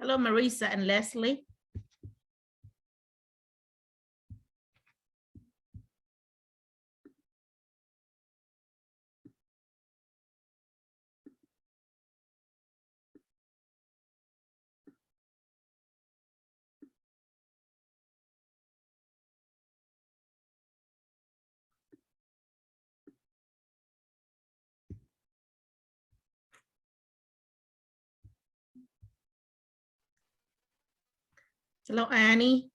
Hello, Marisa and Leslie. Hello, Annie.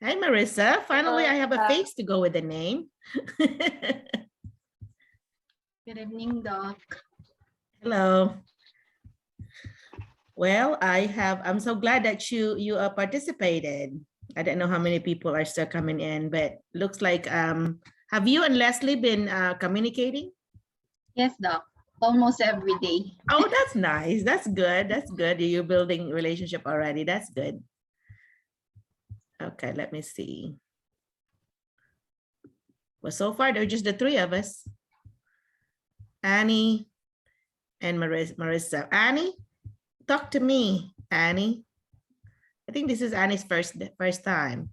Hey, Marissa. Finally, I have a face to go with the name. Good evening, Doc. Hello. Well, I'm so glad that you participated. I don't know how many people are still coming in, but looks like, have you and Leslie been communicating? Yes, Doc. Almost every day. Oh, that's nice. That's good. That's good. You're building relationship already. That's good. Okay, let me see. Well, so far, they're just the three of us. Annie and Marissa. Annie, talk to me, Annie. I think this is Annie's first time.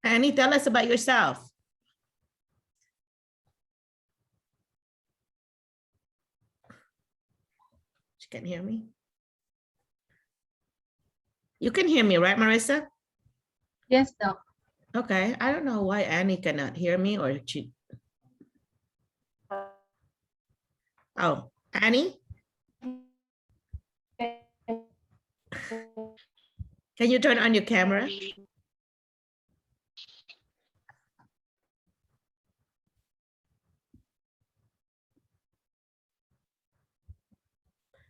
Annie, tell us about yourself. She can't hear me. You can hear me, right, Marissa? Yes, Doc. Okay, I don't know why Annie cannot hear me or she. Oh, Annie? Can you turn on your camera?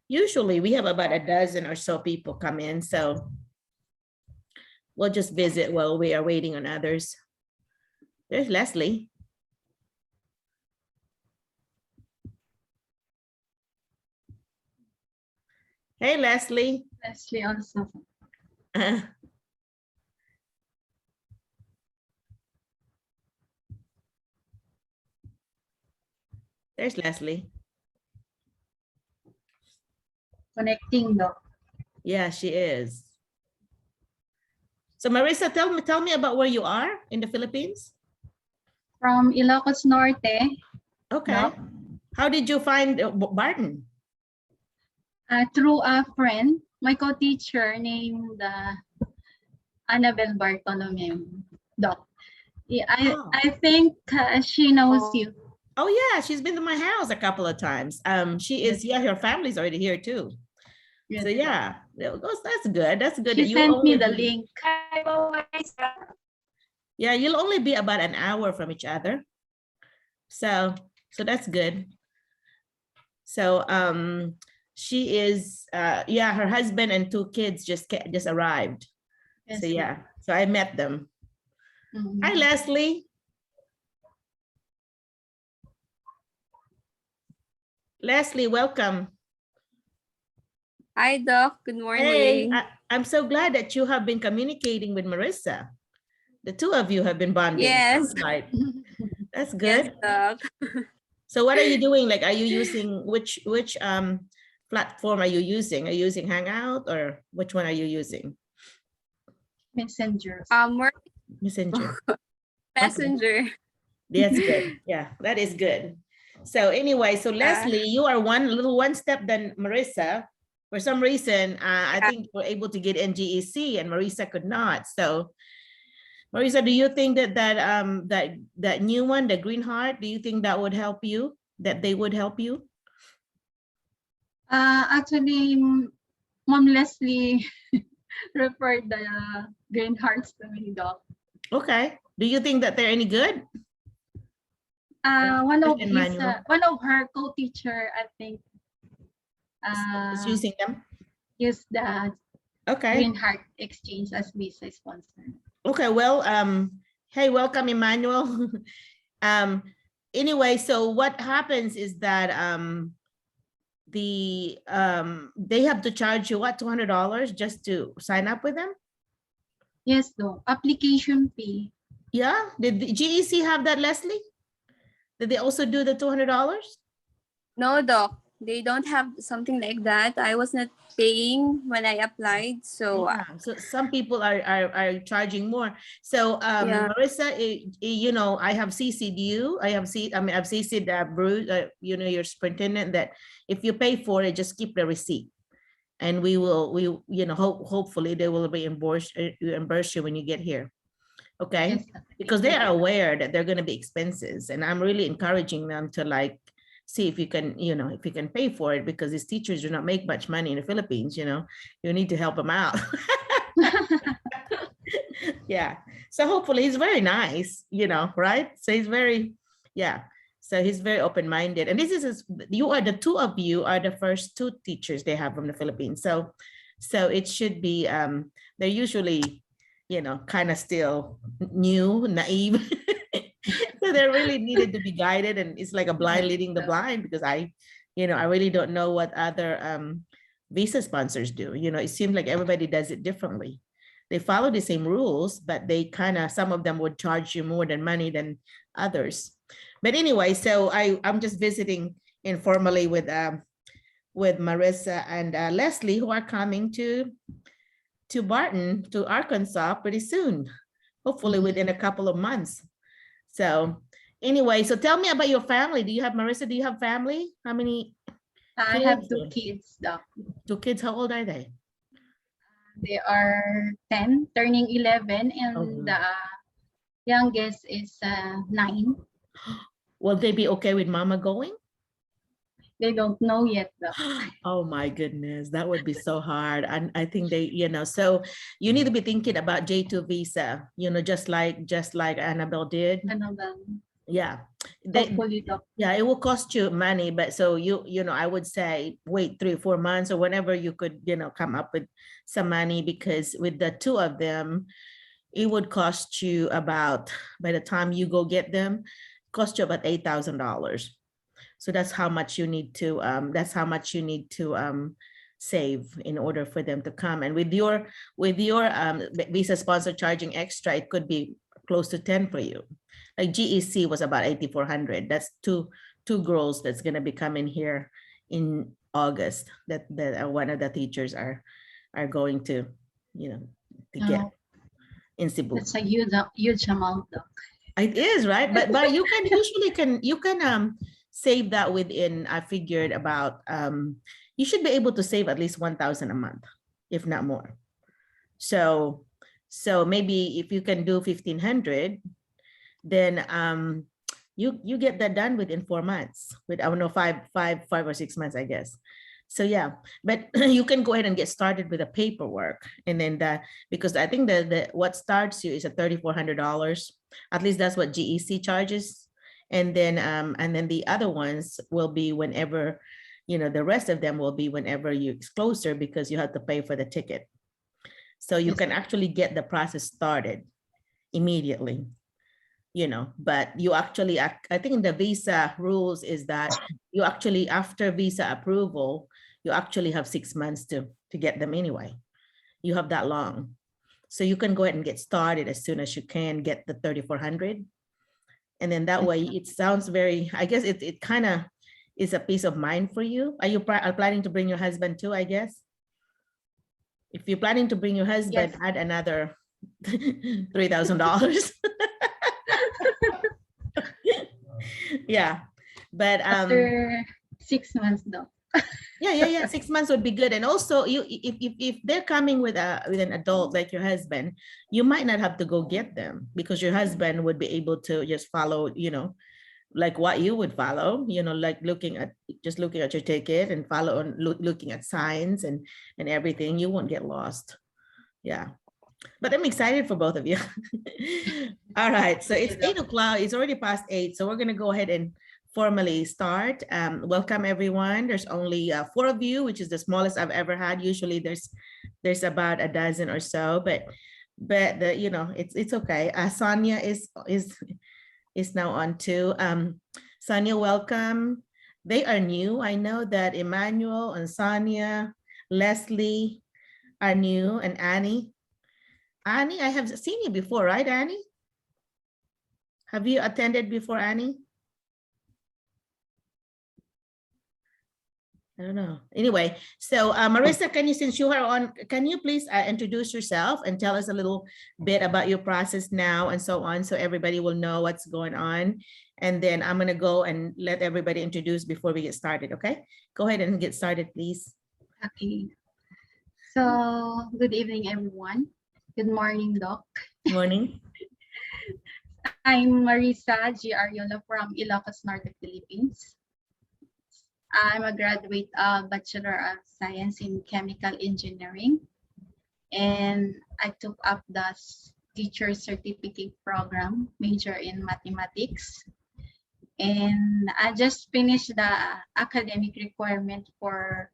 Usually we have about a dozen or so people come in, so we'll just visit while we are waiting on others. There's Leslie. Hey, Leslie. Leslie also. There's Leslie. Connecting, Doc. Yeah, she is. So Marissa, tell me about where you are in the Philippines. From Ilocos Norte. Okay. Doc. How did you find Barton? Through a friend, my co-teacher named Annabelle Bartolomeo. Doc. Yeah, I think she knows you. Oh yeah, she's been to my house a couple of times. She is, yeah, her family's already here too. Yes, so yeah, that's good. That's good. She sent me the link. Yeah, you'll only be about an hour from each other. So that's good. So she is yeah, her husband and two kids just arrived. Yes, so yeah, so I met them. Mm-hmm. Hi, Leslie. Leslie, welcome. Hi, Doc. Good morning. Hey, I'm so glad that you have been communicating with Marissa. The two of you have been bonding. Yes. That's good. Yes, Doc. So what are you doing? Like, are you using which platform are you using? Are you using Hangout or which one are you using? Messenger. Messenger. Messenger. Okay. That's good. Yeah, that is good. So anyway, so Leslie, you are one step than Marissa. For some reason, I think we're able to get NGEC and Marissa could not. So Marissa, do you think that new one, the Green Heart, do you think that would help you? That they would help you? Actually, Mom Leslie referred the Green Hearts to me, Doc. Okay. Do you think that they're any good? One of her co-teacher, I think, is using them. Use the Green Heart Exchange as visa sponsor. Okay, well, hey, welcome, Emmanuel. anyway, so what happens is that they have to charge you what, $200 just to sign up with them? Yes, Doc. Application fee. Yeah, did the GEC have that, Leslie? Did they also do the $200? No, Doc. They don't have something like that. I was not paying when I applied. So, Yeah, so some people are charging more. So Yeah. Marissa, you know, I have CC'd you. I've CC'd Bruce, you know, your superintendent, that if you pay for it, just keep the receipt, and we you know, hopefully they will reimburse you when you get here. Okay, Yes, Doc. because they are aware that they're going to be expenses, and I'm really encouraging them to like see if you can, you know, if you can pay for it, because these teachers do not make much money in the Philippines. You know, you need to help them out. Yeah, so hopefully he's very nice, you know, right? So he's very, yeah, so he's very open-minded, and this is you are the two of you are the first two teachers they have from the Philippines. So it should be they're usually, you know, kind of still new, naive. So they really needed to be guided, and it's like a blind leading the blind, because I really don't know what other visa sponsors do. You know, it seems like everybody does it differently. They follow the same rules, but they kind of, some of them would charge you more than money than others. But anyway, so I'm just visiting informally with Marissa and Leslie, who are coming to Barton, to Arkansas pretty soon, hopefully within a couple of months. So anyway, so tell me about your family. Do you have, Marissa, do you have family? How many? I have 2 kids, Doc. 2 kids. How old are they? They are 10, turning 11, and Oh. the youngest is 9. Will they be okay with mama going? They don't know yet, Doc. Oh my goodness, that would be so hard. And I think they, you know, so you need to be thinking about J2 visa, you know, just like Annabelle did. Ano ba? Yeah. Hopefully, Doc. Yeah, it will cost you money, but so you know, I would say wait 3 or 4 months or whenever you could, you know, come up with some money, because with the 2 of them, it would cost you about, by the time you go get them, cost you about $8,000. So that's how much you need to save in order for them to come. And with your visa sponsor charging extra, it could be close to 10 for you. Like GEC was about 8,400. That's two girls that's going to be coming here in August, that one of the teachers are going to, you know, to get in Cebu. That's a huge amount, Doc. It is, right? But you can usually save that within, I figured about you should be able to save at least 1,000 a month, if not more. So maybe if you can do 1,500, then you get that done within 4 months, with, I don't know, five or 6 months, I guess. So yeah, but you can go ahead and get started with the paperwork, and then because I think the what starts you is at $3,400. At least that's what GEC charges. And then the other ones will be whenever, you know, the rest of them will be whenever you're closer, because you have to pay for the ticket. So you can actually get the process started immediately, you know, but you actually, I think the visa rules is that you actually, after visa approval, you actually have 6 months to get them anyway. You have that long. So you can go ahead and get started as soon as you can get the 3,400. And then that way, it sounds very, I guess it kind of is a peace of mind for you. Are you planning to bring your husband too, I guess? If you're planning to bring your husband, Yes. add another $3,000. Yeah, but After 6 months, Doc. yeah, 6 months would be good. And also, you if they're coming with an adult like your husband, you might not have to go get them, because your husband would be able to just follow, you know, like what you would follow, you know, like looking at your ticket and follow on looking at signs and everything. You won't get lost. Yeah, but I'm excited for both of you. All right, so it's 8 o'clock. It's already past 8, so we're gonna go ahead and formally start. Welcome everyone. There's only 4 of you, which is the smallest I've ever had. Usually there's about a dozen or so, but you know, it's okay. Sonia is now on too. Sonia, welcome. They are new. I know that Emmanuel and Sonia, Leslie are new, and Annie. Annie, I have seen you before, right, Annie? Have you attended before, Annie? I don't know. Anyway, so Marissa, can you, since you are on, can you please introduce yourself and tell us a little bit about your process now and so on, so everybody will know what's going on. And then I'm going to go and let everybody introduce before we get started. Okay, go ahead and get started, please. Okay. So, good evening, everyone. Good morning, Doc. Morning. I'm Marisa G. Ariola from Ilocos Norte, Philippines. I'm a graduate of Bachelor of Science in Chemical Engineering, and I took up the Teacher Certificate Program, major in Mathematics. And I just finished the academic requirement for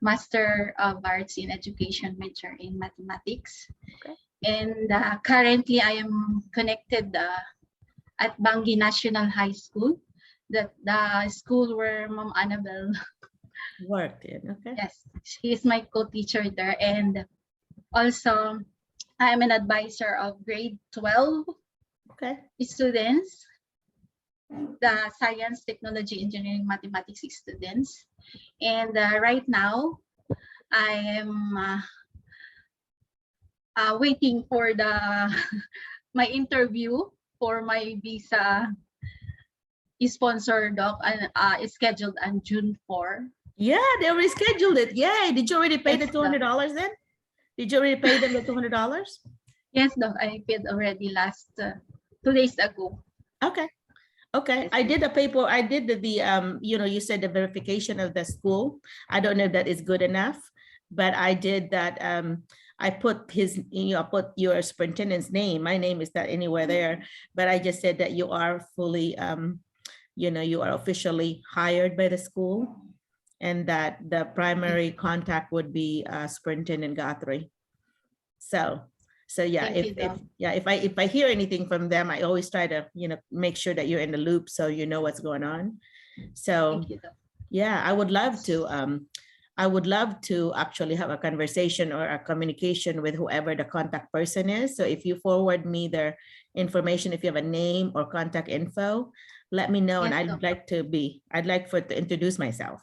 Master of Arts in Education, major in Mathematics. Okay. And currently I am connected at Bangi National High School, that the school where Ma'am Annabelle Worked in, okay. yes, she is my co-teacher there. And also I'm an advisor of grade 12 Okay. students, the science, technology, engineering, mathematics students. And right now I am waiting for the my interview for my visa sponsor, Doc, and is scheduled on June 4. Yeah, they rescheduled it. Yay. Did you already pay the Yes, Doc. $200 then? Did you already pay them the $200? Yes, Doc, I paid already last 2 days ago. Okay. Okay. Yes, I did the paper. I did the you know, you said the verification of the school. I don't know if that is good enough, but I did that. I put his, you know, I put your superintendent's name. My name is not anywhere there, but I just said that you are fully, you know, you are officially hired by the school, and that the primary contact would be Superintendent Guthrie. So yeah, Thank you, if I hear anything from them, I always try to, you know, make sure that you're in the loop so you know what's going on. So Thank you, Doc. yeah, I would love to actually have a conversation or a communication with whoever the contact person is. So if you forward me their information, if you have a name or contact info, let me know. Yes, And Doc. I'd like to introduce myself.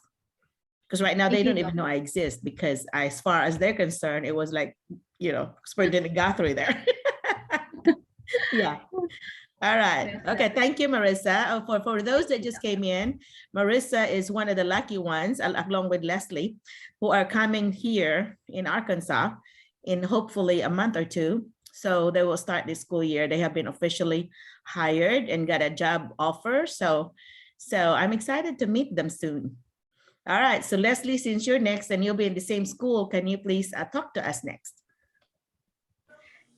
Because right now they Thank you, don't even Doc. know I exist, because as far as they're concerned, it was like, you know, Superintendent Guthrie there. Yeah. All right. Yes, Okay. Doc. Thank you, Marissa. For those that just came in, Marissa is one of the lucky ones, along with Leslie, who are coming here in Arkansas in hopefully a month or two. So they will start this school year. They have been officially hired and got a job offer. So I'm excited to meet them soon. All right. So Leslie, since you're next and you'll be in the same school, can you please talk to us next?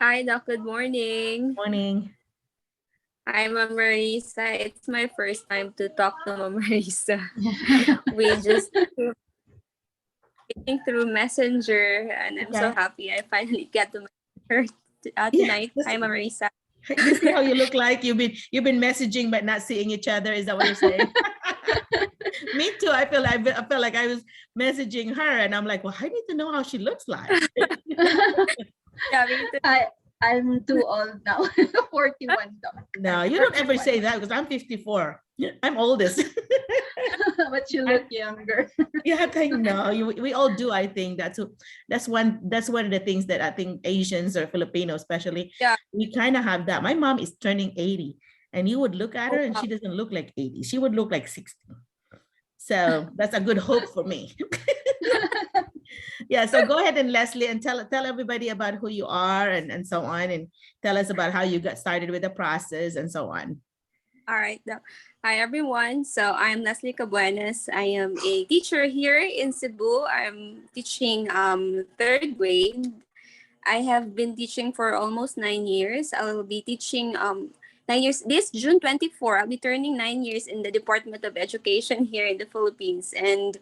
Hi, Doc. Good morning. Morning. Hi, Ma'am Marisa. It's my first time to talk to Ma'am Marisa. We just speaking through Messenger, and I'm so Okay. happy I finally get to meet her tonight. Hi, Ma'am Marisa. You see how you look like you've been messaging but not seeing each other. Is that what you're saying? Me too. I feel like I was messaging her and I'm like, well, I need to know how she looks like. Yeah, me too. I'm too old now. 41, Doc. No, you don't ever say that, because I'm 54. I'm oldest. But you look younger. Yeah, we all do. I think that's one of the things that I think Asians or Filipinos especially, Yeah. we kind of have that. My mom is turning 80, and you would look at her and she doesn't look like 80. She would look like 60. So that's a good hope for me. Yeah, so go ahead and Leslie, and tell everybody about who you are and so on, and tell us about how you got started with the process and so on. All right. Hi, everyone. So I'm Leslie Cabuenas. I am a teacher here in Cebu. I'm teaching 3rd grade. I have been teaching for almost 9 years. I will be teaching 9 years. This June 24, I'll be turning 9 years in the Department of Education here in the Philippines. And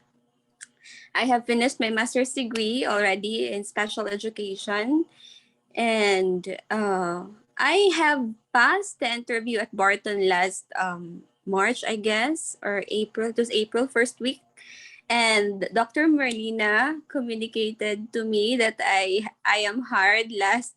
I have finished my master's degree already in special education. And I have passed the interview at Barton last March, I guess, or April. It was April first week. And Dr. Merlina communicated to me that I am hired last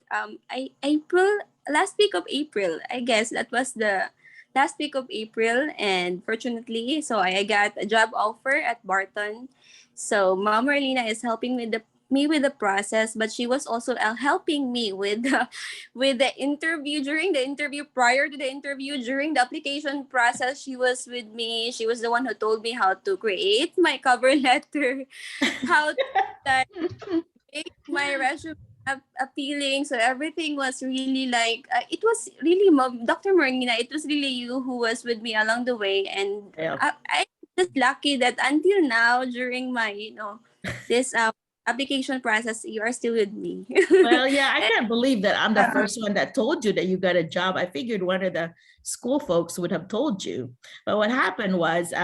week of April. I guess that was the last week of April, and fortunately, so I got a job offer at Barton. So Mom Merlina is helping me with the process, but she was also helping me with the interview, during the interview, prior to the interview, during the application process. She was with me. She was the one who told me how to create my cover letter, how to like, make my resume appealing. So everything was really like it was really Dr. Marina. It was really you who was with me along the way, and Yeah. I'm just lucky that until now, during my this application process, you are still with me. Well, yeah, I And, can't believe that I'm the first one that told you that you got a job. I figured one of the school folks would have told you. But what happened was,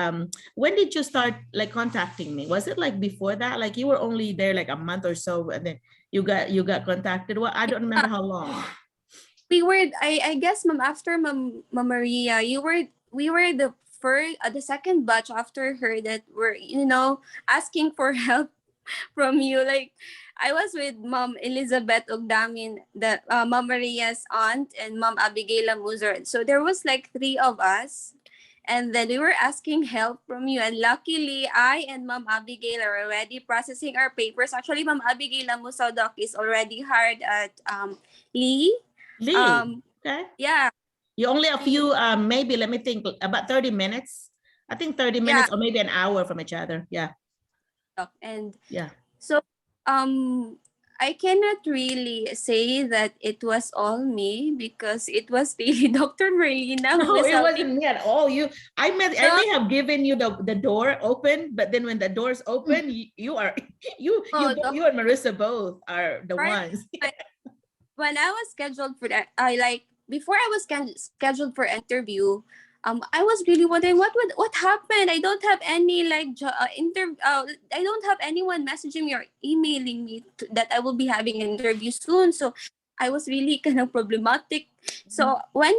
when did you start like contacting me? Was it like before that? Like you were only there like a month or so, and then you got contacted. Well, I don't remember how long. we were, I guess, ma'am, after Ma'am Maria, we were the first, the second batch after her that were asking for help from you. Like I was with Mom Elizabeth Ogdamin, the Mom Maria's aunt, and Mom Abigail Muzard. So there was like three of us, and then we were asking help from you. And luckily, I and Mom Abigail are already processing our papers. Actually, Mom Abigail Musaudok is already hired at Lee. Lee, okay. Yeah. You only a few, maybe let me think, about 30 minutes. I think 30 minutes or maybe an hour from each other. Yeah. And yeah. So I cannot really say that it was all me, because it was really Dr. Merlina who No, was it helping. wasn't me at all. I may have given you the door open, but then when the door's open, you are you and Marissa both are the ones. When I was scheduled for that, before I was scheduled for interview, I was really wondering what happened. I don't have any I don't have anyone messaging me or emailing me that I will be having an interview soon. So I was really kind of problematic. So when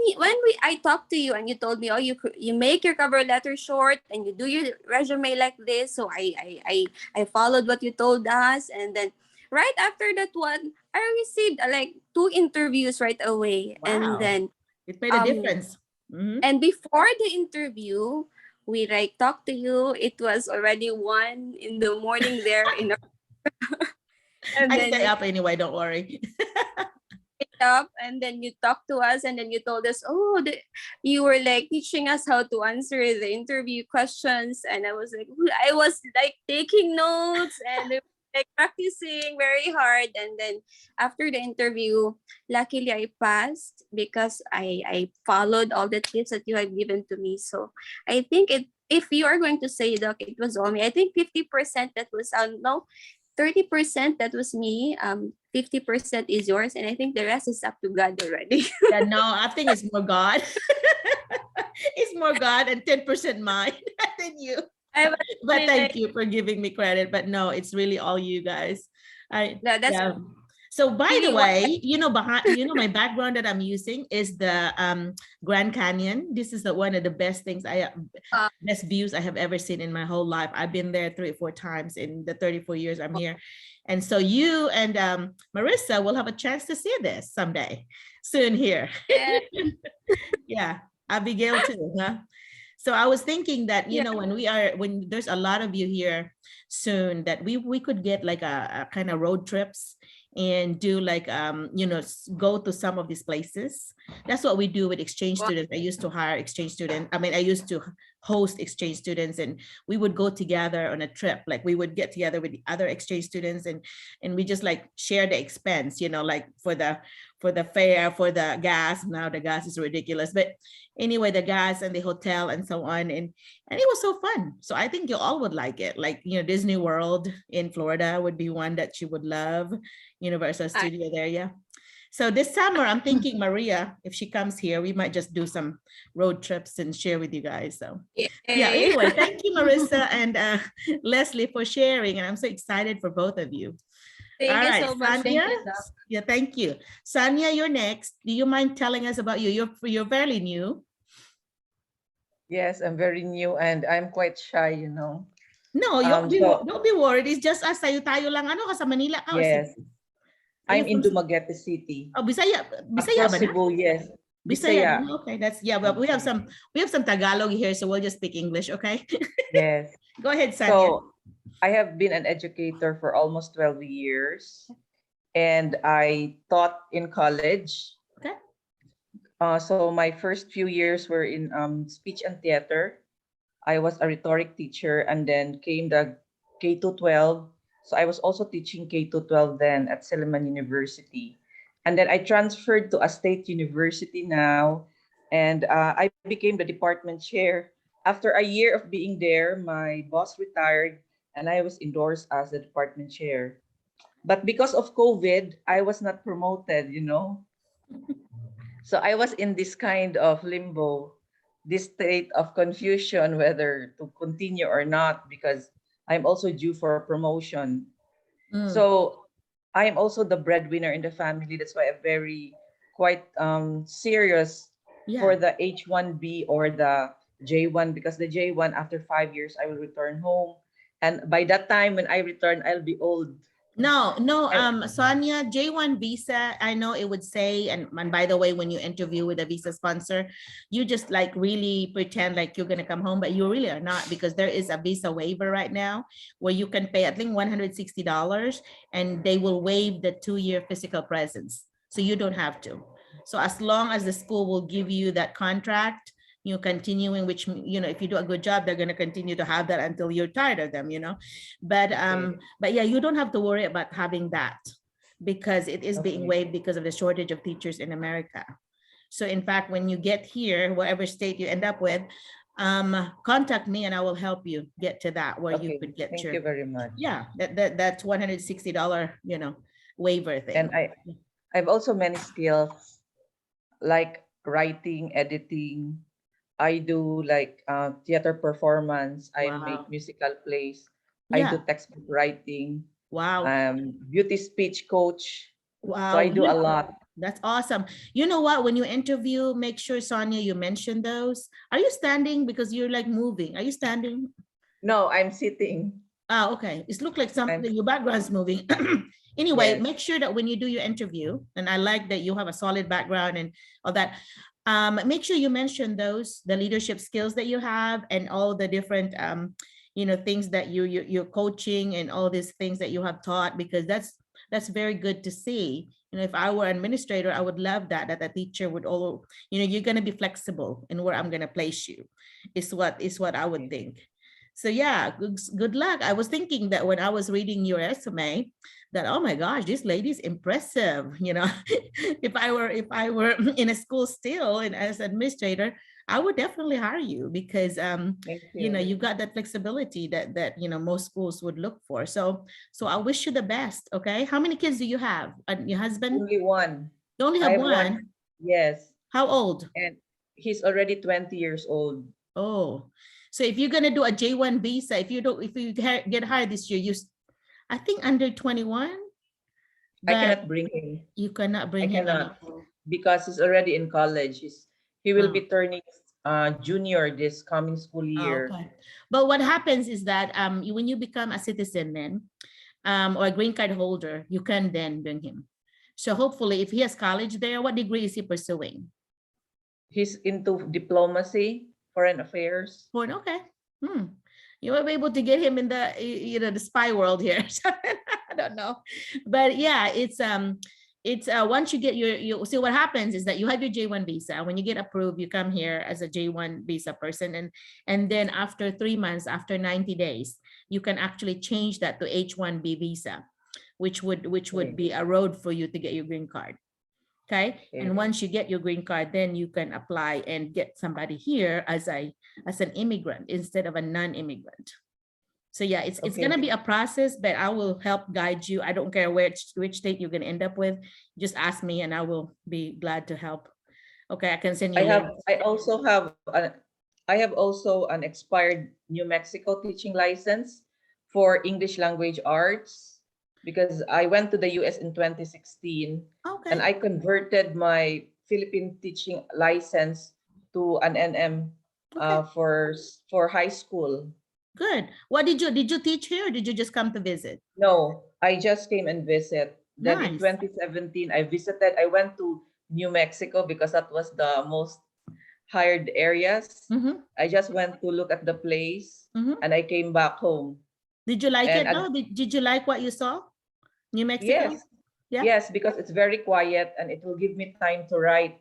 I talked to you and you told me, oh, you make your cover letter short and you do your resume like this. So I followed what you told us, and then right after that one, I received like 2 interviews right away. Wow. And then it made a difference. And before the interview, we talked to you. It was already 1 in the morning there in and I stay up anyway, don't worry. Up, and then you talked to us, and then you told us, you were like teaching us how to answer the interview questions, and I was like taking notes and like practicing very hard. And then after the interview, luckily I passed because I followed all the tips that you have given to me. So I think if you are going to say, Doc, it was all me, I think 50% that was 30% that was me, 50% is yours, and I think the rest is up to God already. Yeah, no, I think it's more God. It's more God and 10% mine than you. But thank you for giving me credit. But no, it's really all you guys. So by the way, my background that I'm using is the Grand Canyon. This is one of the best things best views I have ever seen in my whole life. I've been there 3 or 4 times in the 34 years I'm here. And so you and Marissa will have a chance to see this someday soon here. Yeah, Abigail too, huh? So I was thinking that, when there's a lot of you here soon, that we could get like a kind of road trips and do like, go to some of these places. That's what we do with exchange students. I used to hire exchange students. I used to host exchange students, and we would go together on a trip. Like we would get together with the other exchange students and we just like share the expense, like for the fare, for the gas. Now the gas is ridiculous, but anyway, the gas and the hotel and so on. And it was so fun. So I think you all would like it. Like, Disney World in Florida would be one that you would love. Universal Studio there, yeah. So this summer, I'm thinking Maria, if she comes here, we might just do some road trips and share with you guys. So yeah, anyway, thank you, Marissa and Leslie, for sharing. And I'm so excited for both of you. Thank you so much. Sonia, Thank you, yeah, thank you. Sonia, you're next. Do you mind telling us about you? You're fairly new. Yes, I'm very new and I'm quite shy, you know. No, So don't be worried. It's just us, tayo-tayo lang. Ano ka sa Manila ka or yes, Cebu? Are you I'm in from Dumaguete City. Oh, Bisaya. Bisaya Across ba na? Cebu, yes. Bisaya. Bisaya. Okay, that's yeah. Well, we have some Tagalog here, so we'll just speak English, okay? Yes. Go ahead, Sanya. So I have been an educator for almost 12 years and I taught in college. Okay. So my first few years were in speech and theater. I was a rhetoric teacher and then came the K to 12. So I was also teaching K to 12 then at Silliman University. And then I transferred to a state university now and I became the department chair. After a year of being there, my boss retired and I was endorsed as the department chair. But because of COVID, I was not promoted, you know. So I was in this kind of limbo, this state of confusion whether to continue or not because I'm also due for promotion. Mm, So I am also the breadwinner in the family. That's why I'm very quite serious yeah. for the H1B or the J1 because the J1 after 5 years I will return home. And by that time when I return, I'll be old. No, no, I, Sonia, J1 visa, I know it would say, and by the way, when you interview with a visa sponsor, you just like really pretend like you're gonna come home, but you really are not because there is a visa waiver right now where you can pay, I think $160 and they will waive the 2-year physical presence. So you don't have to. So as long as the school will give you that contract, you continuing, which, if you do a good job, they're gonna continue to have that until you're tired of them, okay. but yeah, you don't have to worry about having that because it is being Okay. waived because of the shortage of teachers in America. So in fact, when you get here, whatever state you end up with, contact me and I will help you get to that where you Okay. could get Thank your, you very much. yeah, that's $160, waiver thing. And I've also many skills like writing, editing. I do like theater performance. I make Wow. musical plays. I do Yeah. textbook writing. Wow. Beauty speech coach. So I Wow. do a lot. That's awesome. You know what? When you interview, make sure, Sonia, you mention those. Are you standing? Because you're like moving. Are you standing? No, I'm sitting. Oh, okay. It looks like I'm something, your background's moving. Anyway, yes. make sure that when you do your interview, and I like that you have a solid background and all that, make sure you mention those, the leadership skills that you have and all the different, things that you're coaching and all these things that you have taught, because that's very good to see. If I were an administrator, I would love that a teacher would all, you're going to be flexible in where I'm going to place you is what I would Okay. think. So yeah, good luck. I was thinking that when I was reading your resume, that oh my gosh, this lady's impressive. If I were in a school still and as administrator, I would definitely hire you because Thank you. you got that flexibility that most schools would look for. So I wish you the best. Okay, how many kids do you have? And your husband? Only one. You only I have have one. one. Yes. How old? And he's already 20 years old. Oh, so if you're gonna do a J1 visa, if you get hired this year, I think under 21, I but cannot bring him. you cannot I bring him in. cannot because he's already in college. He will Oh, be turning junior this coming school year. okay. But what happens is that when you become a citizen then, or a green card holder, you can then bring him. So hopefully, if he has college there, what degree is he pursuing? He's into diplomacy, foreign affairs. Porn, okay. You were able to get him in the the spy world here. I don't know, but yeah, it's once you get you see what happens is that you have your J1 visa. When you get approved, you come here as a J1 visa person, and then after 3 months, after 90 days, you can actually change that to H1B visa, which would Okay. be a road for you to get your green card. Okay. Okay. And once you get your green card, then you can apply and get somebody here as an immigrant instead of a non-immigrant. So yeah, it's Okay. gonna be a process, but I will help guide you. I don't care which state you're gonna end up with. Just ask me and I will be glad to help. Okay, I can send you links. I have also an expired New Mexico teaching license for English language arts because I went to the US in 2016 and Okay. I converted my Philippine teaching license to an NM Okay, for high school. good. What did you teach here, or did you just come to visit? No, I just came and visit. Then in Nice. 2017, I visited. I went to New Mexico because that was the most hired areas. Mm-hmm. I just went to look at the place, Mm-hmm. and I came back home. Did you like And it though? Did you like what you saw? New Mexico? yes, Yeah. yes, because it's very quiet and it will give me time to write.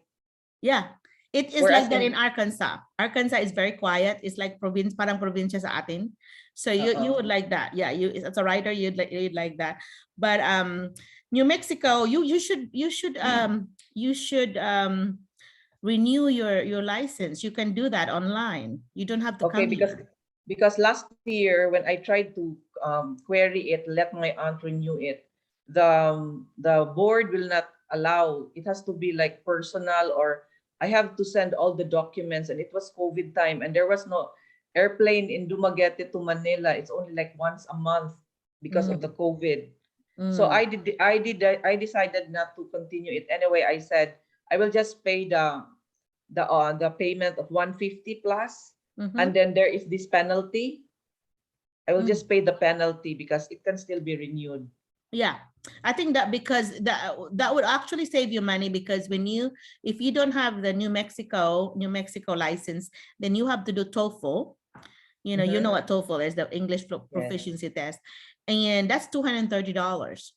Yeah. It is Whereas like that in in Arkansas. Arkansas is very quiet. It's like province, parang probinsya sa atin. So you would like that. Yeah, you as a writer, you'd like that. But New Mexico, you should renew your license. You can do that online. You don't have to okay, come here. because last year when I tried to query it, let my aunt renew it, the board will not allow. It has to be like personal, or I have to send all the documents, and it was COVID time, and there was no airplane in Dumaguete to Manila. It's only like once a month because of the COVID. So Mm. I decided not to continue it anyway. I said I will just pay the payment of 150 plus, and Mhm. then there is this penalty. I will Mm. just pay the penalty because it can still be renewed. Yeah, I think that because that would actually save you money, because if you don't have the New Mexico license, then you have to do TOEFL. You know Mhm. what TOEFL is, the English Yes, proficiency test, and that's $230.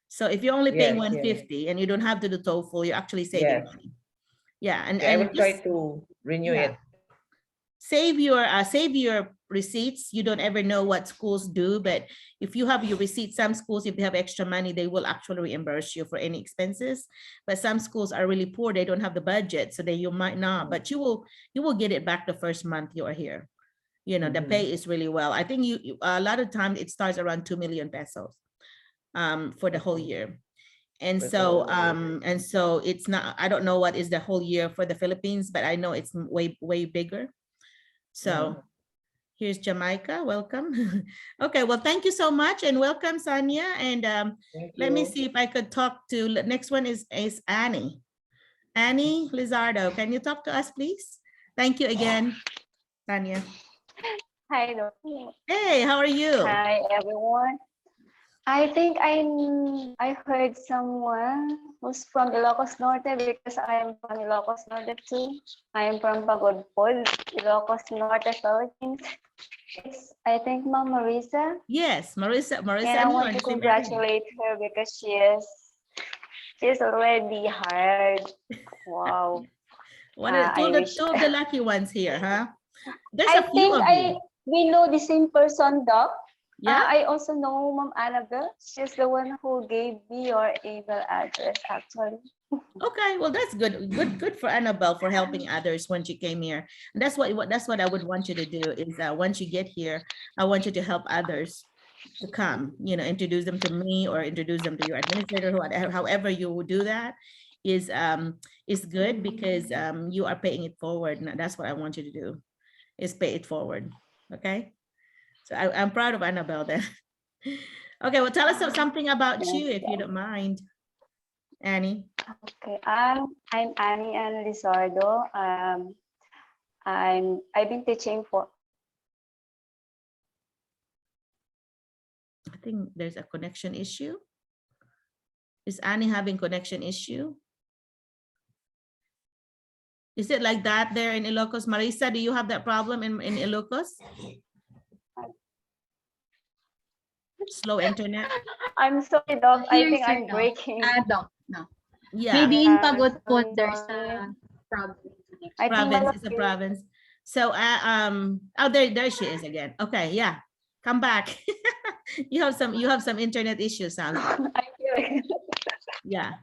So if you're only paying yes, yes, 150 and you don't have to do TOEFL, you're actually saving yes. money. Yeah, Okay, I and will try just to renew yeah, it. save your receipts. You don't ever know what schools do, but if you have your receipts, some schools, if you have extra money, they will actually reimburse you for any expenses. But some schools are really poor, they don't have the budget, so you might not, but you will get it back the first month you are here. The Mhm. pay is really well. I think a lot of times it starts around 2 million pesos for the whole Okay, year. And for the whole so year. it's not, I don't know what is the whole year for the Philippines, but I know it's way bigger. Mhm. So here's Jamaica. Welcome. Okay, well, thank you so much and welcome, Sonia. And Thank let me you. see if I could talk to, next one is Annie. Annie Lizardo, can you talk to us, please? Thank you again, Sonia. Hi, Dorothy. Hey, how are you? Hi, everyone. I think I heard someone who's from Ilocos Norte because I am from Ilocos Norte too. I am from Pagod, Ilocos Norte, Philippines. It's, I think, Ma'am Marisa, Yes, Marissa and I and you want are to the same area. congratulate her because she's already hired. Wow. I wish. Two of the lucky ones here, huh? There's I a few think of you. we know the same person, Doc. Yeah. I also know Ma'am Annabelle. She's the one who gave me your email address, actually. Okay, well, that's good. Good for Annabelle for helping others when she came here. And that's what I would want you to do is once you get here, I want you to help others to come, introduce them to me or introduce them to your administrator, whatever, however you will do that is good, because you are paying it forward. And that's what I want you to do, is pay it forward. Okay. So I'm proud of Annabelle then. Okay, well, tell us something about Yes, you if you Doc. don't mind, Annie. Okay, I'm Annie Ann Lizardo. I've been teaching for. I think there's a connection issue. Is Annie having connection issue? Is it like that there in Ilocos? Marisa, do you have that problem in Ilocos? Slow internet? I'm sorry, Doc. I Here, think sir, I'm Doc. breaking. Doc, no. Yeah, Maybe in Pagod po, Sorry, there's sorry. a problem. I think province. It's a Malaki. province. So, oh, there she is again. Okay, yeah, come back. You have some internet issues, sounds like. I feel like, Yeah,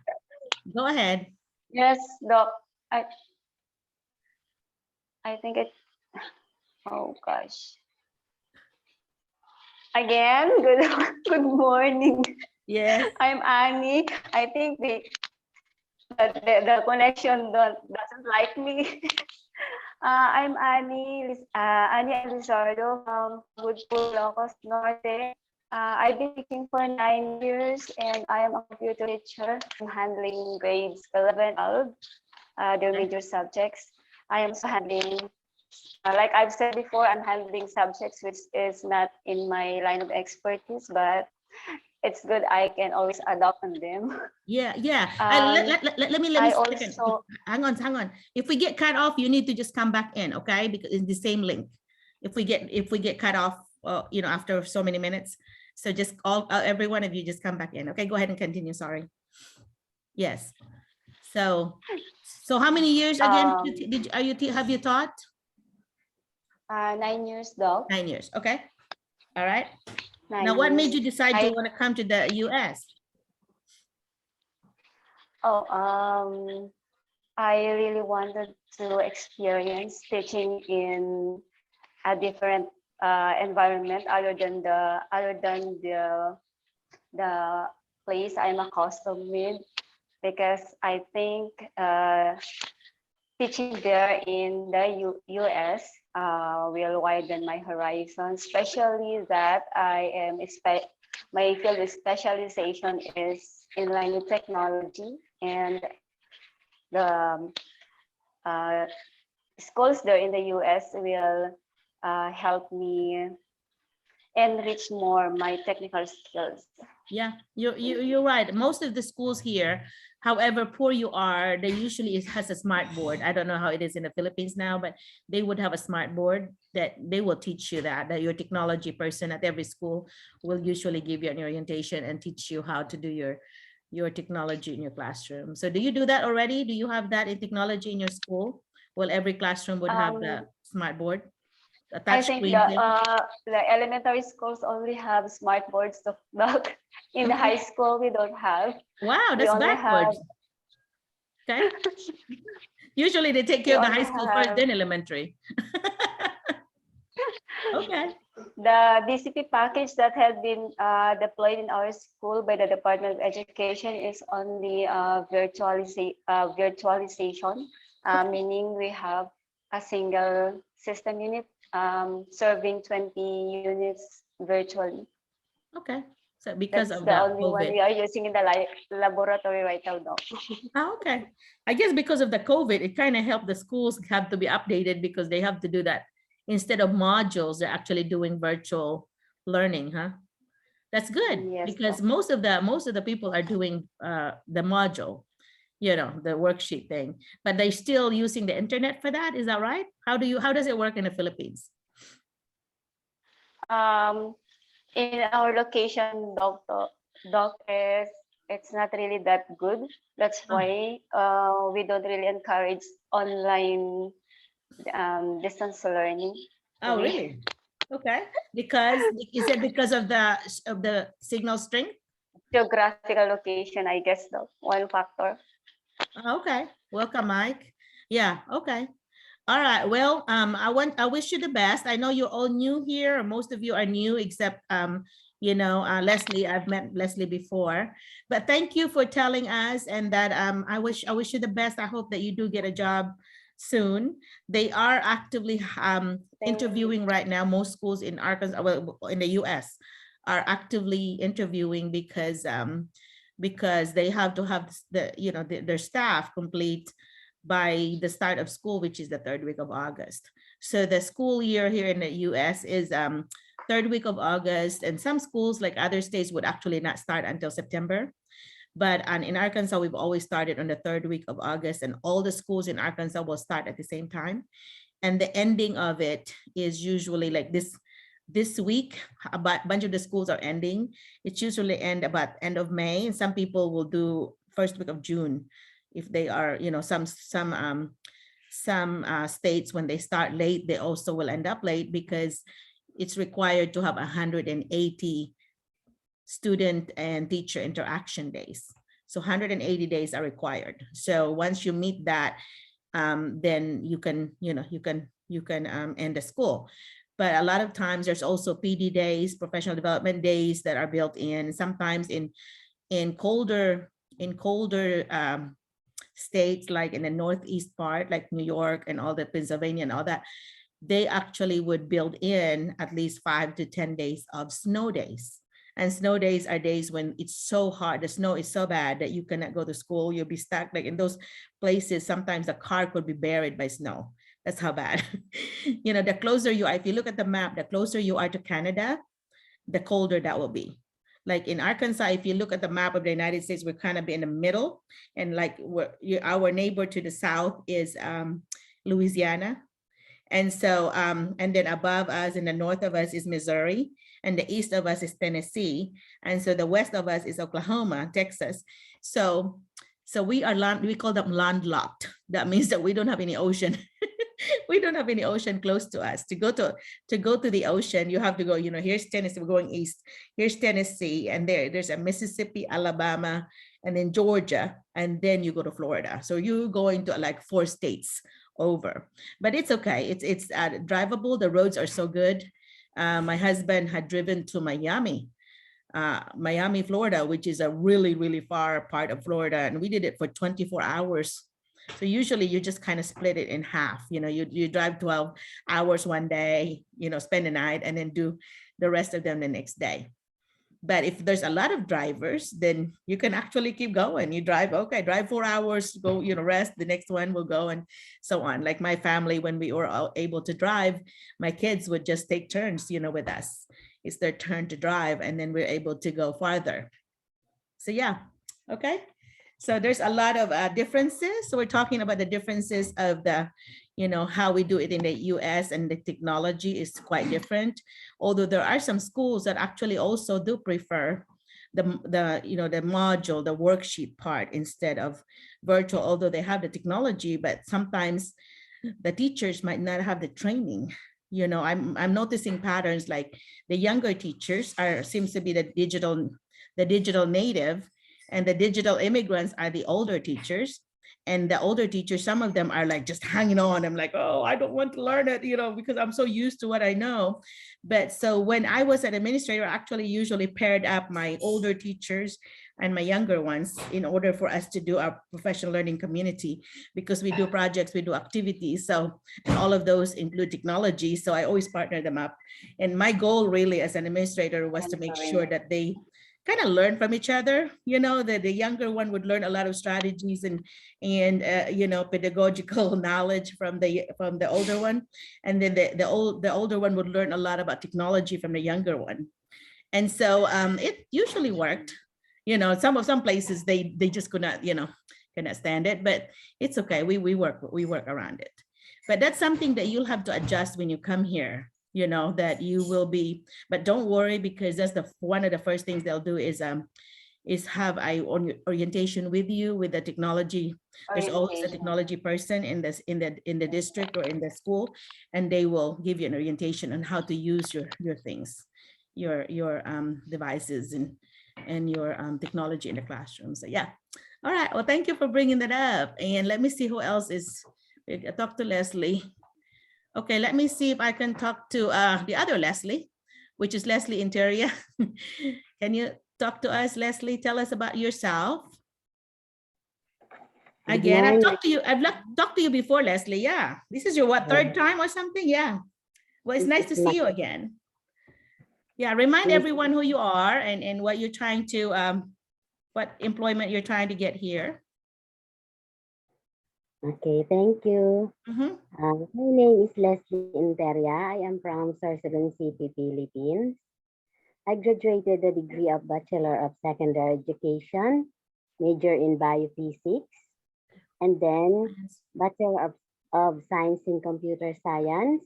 go ahead. yes, Doc. I think it. Oh gosh. Again, good morning. Yes. I'm Annie. I think the connection doesn't like me. I'm Annie Elizardo from Woodpool, Ilocos Norte. I've been teaching for 9 years and I am a computer teacher. I'm handling grades 11, 12, their major subjects. I am also handling like I've said before, I'm handling subjects which is not in my line of expertise, but it's good I can always adopt on them. Yeah, yeah. Um, Let me I second. also, Hang on. If we get cut off, you need to just come back in, okay? Because it's the same link. If we get cut off, you know, after so many minutes, so just every one of you just come back in. Okay, go ahead and continue. Sorry. Yes. So how many years again have you taught? 9 years, Doc. 9 years. Okay. All right. 9 Now, what made years. you decide to want to come to the US? Oh, I really wanted to experience teaching in a different environment other than the place I'm accustomed with, because I think teaching there in the US will widen my horizon, especially that my field of specialization is in line with technology, and the schools there in the US will help me enrich more my technical skills. Yeah, you're right. Most of the schools here, however poor you are, they usually has a smart board. I don't know how it is in the Philippines now, but they would have a smart board that they will teach you that your technology person at every school will usually give you an orientation and teach you how to do your technology in your classroom. So do you do that already? Do you have that in technology in your school? Well, every classroom would have the smart board. I think the elementary schools only have smart boards to look. In the high school, we don't have. Wow, that's backwards. Okay. Usually they take care of the high school first, then elementary. Okay. The DCP package that has been deployed in our school by the Department of Education is only virtualization, meaning we have a single system unit serving 20 units virtually. Okay. So because That's of the that only COVID. one we are using in the laboratory right now. No. Oh, okay. I guess because of the COVID, it kind of helped the schools have to be updated because they have to do that. Instead of modules, they're actually doing virtual learning, huh? That's good. Yes, because most of the people are doing the module, you know, the worksheet thing, but they're still using the internet for that. Is that right? How does it work in the Philippines? In our location, doctors, it's not really that good. That's why we don't really encourage online distance learning. Oh, really? Okay. Is it because of the signal strength? Geographical location, I guess, though, one factor. Okay. Welcome, Mike. Yeah. Okay. All right. Well, I wish you the best. I know you're all new here, or most of you are new, except you know, Leslie. I've met Leslie before, but thank you for telling us, and that I wish you the best. I hope that you do get a job soon. They are actively interviewing right now. Most schools in Arkansas, well, in the US, are actively interviewing because they have to have their staff complete by the start of school, which is the 3rd week of August. So the school year here in the US is 3rd week of August, and some schools like other states would actually not start until September. But in Arkansas, we've always started on the 3rd week of August, and all the schools in Arkansas will start at the same time. And the ending of it is usually like this week. A bunch of the schools are ending. It's usually end about end of May, and some people will do 1st week of June. If they are, you know, some states, when they start late, they also will end up late because it's required to have 180 student and teacher interaction days. So 180 days are required. So once you meet that, then you can end the school. But a lot of times there's also PD days, professional development days that are built in. Sometimes in colder states, like in the northeast part, like New York and all the Pennsylvania and all that, they actually would build in at least 5 to 10 days of snow days. And snow days are days when it's so hard, the snow is so bad that you cannot go to school. You'll be stuck. Like in those places, sometimes the car could be buried by snow That's how bad. The closer you are, if you look at the map, the closer you are to Canada, the colder that will be. Like in Arkansas, if you look at the map of the United States, we're kind of in the middle. And like our neighbor to the south is Louisiana. And so, and then above us in the north of us is Missouri, and the east of us is Tennessee. And so the west of us is Oklahoma, Texas. So we call them landlocked. That means that we don't have any ocean. We don't have any ocean close to us. To go to the ocean, you have to go, here's Tennessee, we're going east. Here's Tennessee, and there's a Mississippi, Alabama, and then Georgia, and then you go to Florida. So you're going to like 4 states over, but it's okay. It's drivable. The roads are so good. My husband had driven to Miami, Florida, which is a really, really far part of Florida. And we did it for 24 hours. So usually you just kind of split it in half. You drive 12 hours one day, spend the night, and then do the rest of them the next day. But if there's a lot of drivers, then you can actually keep going. You drive 4 hours, go, rest, the next one will go, and so on. Like my family, when we were all able to drive, my kids would just take turns, with us. It's their turn to drive, and then we're able to go farther. So yeah, okay. So there's a lot of differences. So we're talking about the differences of the, how we do it in the US, and the technology is quite different. Although there are some schools that actually also do prefer the module, the worksheet part instead of virtual, although they have the technology, but sometimes the teachers might not have the training. I'm noticing patterns like the younger teachers seems to be the digital native, and the digital immigrants are the older teachers. And the older teachers, some of them are like just hanging on. I'm like, oh, I don't want to learn it, because I'm so used to what I know. But so when I was an administrator, I actually usually paired up my older teachers and my younger ones in order for us to do our professional learning community, because we do projects, we do activities. So all of those include technology. So I always partner them up. And my goal really as an administrator was to make sure that they kind of learn from each other, that the younger one would learn a lot of strategies and pedagogical knowledge from the older one, and then the older one would learn a lot about technology from the younger one. And so it usually worked. Some places they just could not cannot stand it, but it's okay. We work around it. But that's something that you'll have to adjust when you come here. That you will be, but don't worry, because that's one of the first things they'll do is have orientation with you with the technology. There's always a technology person in the district or in the school, and they will give you an orientation on how to use your things, your devices and your technology in the classroom. So yeah. All right. Well, thank you for bringing that up. And let me see who else is. Talk to Leslie. Okay, let me see if I can talk to the other Leslie, which is Leslie Interior. Can you talk to us, Leslie? Tell us about yourself. Again, I've talked to you before, Leslie. Yeah. This is your third time or something? Yeah. Well, it's nice to see you again. Yeah, remind everyone who you are and what you're trying to, what employment you're trying to get here. Okay, thank you. Mm-hmm. My name is Leslie Interia. I am from Sorsogon City, Philippines. I graduated the degree of Bachelor of Secondary Education, major in Biophysics, and then Bachelor of Science in Computer Science.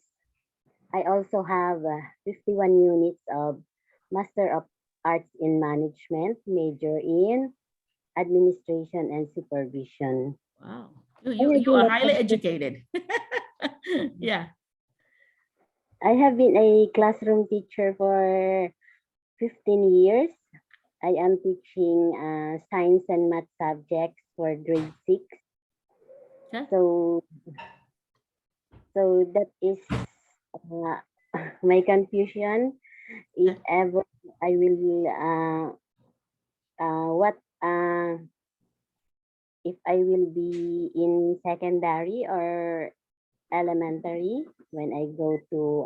I also have 51 units of Master of Arts in Management, major in Administration and Supervision. Wow. You are highly educated. Yeah. I have been a classroom teacher for 15 years. I am teaching science and math subjects for grade 6. Okay. So that is my confusion. If ever I will if I will be in secondary or elementary when I go to